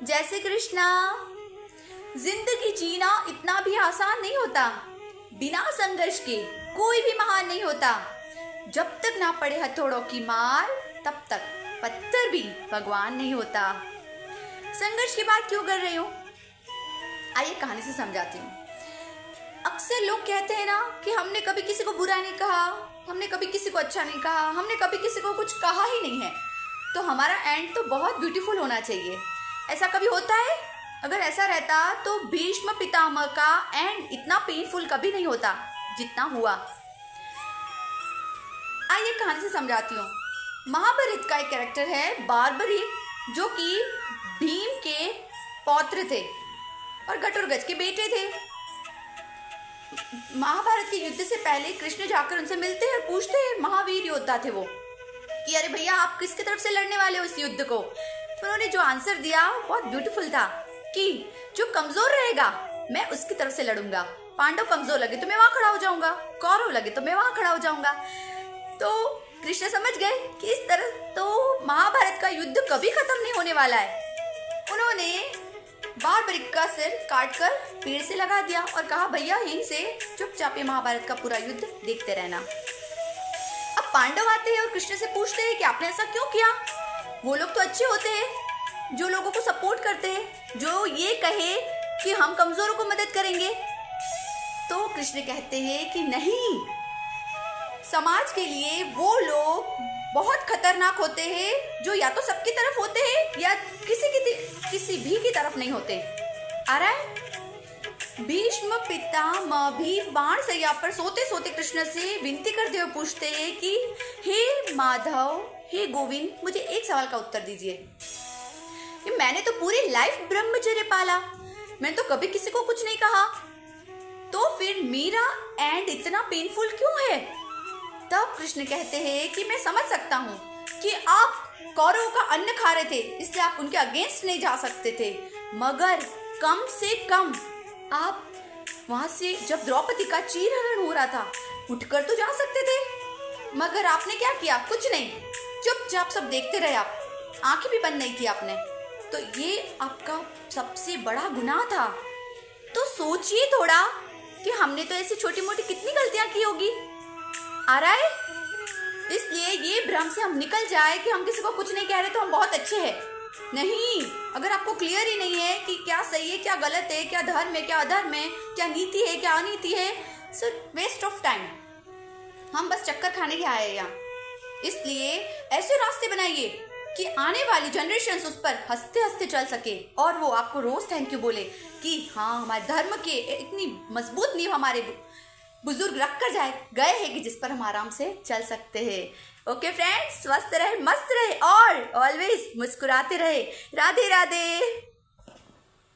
जैसे कृष्णा। जिंदगी जीना इतना भी आसान नहीं होता। बिना संघर्ष के कोई भी महान नहीं होता। जब तक ना पड़े हथौड़ों की मार, तब तक पत्थर भी भगवान नहीं होता। संघर्ष की बात क्यों कर रही हूँ, आइए कहानी से समझाती हूँ। अक्सर लोग कहते हैं ना कि हमने कभी किसी को बुरा नहीं कहा, हमने कभी किसी को अच्छा नहीं कहा, हमने कभी किसी को कुछ कहा ही नहीं है, तो हमारा एंड तो बहुत ब्यूटीफुल होना चाहिए। ऐसा कभी होता है? अगर ऐसा रहता तो भीष्म पितामह का एंड इतना पेनफुल कभी नहीं होता जितना हुआ। आइए कहानी से समझाती हूँ। महाभारत का एक कैरेक्टर है बार्बरीक, जो कि भीम के पौत्र थे और घटोत्कच के बेटे थे। महाभारत के युद्ध से पहले कृष्ण जाकर उनसे मिलते हैं और पूछते हैं, महावीर योद्धा थे वो, कि अरे भैया आप किसकी तरफ से लड़ने वाले हो इस युद्ध को। तो उन्होंने जो आंसर दिया बहुत ब्यूटीफुल था कि जो कमजोर रहेगा मैं उसकी तरफ से लड़ूंगा। पांडव कमजोर लगे तो मैं वहां खड़ा हो जाऊंगा, कौरव लगे तो मैं वहां खड़ा हो जाऊंगा। तो कृष्ण समझ गए कि इस तरह तो महाभारत का युद्ध कभी खत्म नहीं होने वाला है। उन्होंने बार्बरीक का सिर काटकर पेड़ से लगा दिया और कहा, भैया यहीं से चुपचाप ये महाभारत का पूरा युद्ध देखते रहना। अब पांडव आते हैं और कृष्ण से पूछते हैं कि आपने ऐसा क्यों किया। वो लोग तो अच्छे होते हैं जो लोगों को सपोर्ट करते हैं, जो ये कहे कि हम कमजोरों को मदद करेंगे। तो कृष्ण कहते हैं कि नहीं, समाज के लिए वो लोग बहुत खतरनाक होते हैं जो या तो सबकी तरफ होते हैं या किसी भी की तरफ नहीं होते। आ रहा है? भीष्म पितामह भी बाण सैया पर सोते सोते कृष्ण से विनती करते हुए पूछते हैं कि हे माधव, हे गोविंद, मुझे एक सवाल का उत्तर दीजिए कि मैंने तो पूरी लाइफ ब्रह्मचर्य पाला, मैंने तो कभी किसी को कुछ नहीं कहा, तो फिर मेरा एंड इतना पेनफुल क्यों है। तब कृष्ण कहते हैं कि मैं समझ सकता हूँ कि आप कौरवों का अन्न खा रहे थे, इसलिए आप उनके अगेंस्ट नहीं जा सकते थे, मगर कम से कम आप वहां से जब द्रौपदी का चीरहरण हो रहा था उठकर तो जा सकते थे। मगर आपने क्या किया? कुछ नहीं, चुपचाप सब देखते रहे, आप आंखें भी बंद नहीं की आपने। तो ये आपका सबसे बड़ा गुनाह था। तो सोचिए थोड़ा कि हमने तो ऐसी छोटी मोटी कितनी गलतियां की होगी। आ रहा है? इसलिए ये भ्रम से हम निकल जाए कि हम किसी को कुछ नहीं कह रहे तो हम बहुत अच्छे हैं। नहीं, अगर आपको क्लियर ही नहीं है कि क्या सही है, क्या गलत है, क्या धर्म है, क्या अधर्म है, क्या नीति है, क्या अनीति है, सो वेस्ट ऑफ टाइम। हम बस चक्कर खाने के आए हैं यहाँ। इसलिए ऐसे रास्ते बनाइए कि आने वाली जनरेशन उस पर हंसते हंसते चल सके और वो आपको रोज थैंक यू बोले कि हाँ, हमारे धर्म के इतनी मजबूत नींव हमारे बुजुर्ग रख कर गए हैं कि जिस पर हम आराम से चल सकते हैं। ओके फ्रेंड्स, स्वस्थ रहे, मस्त रहे और ऑलवेज मुस्कुराते रहे। राधे राधे।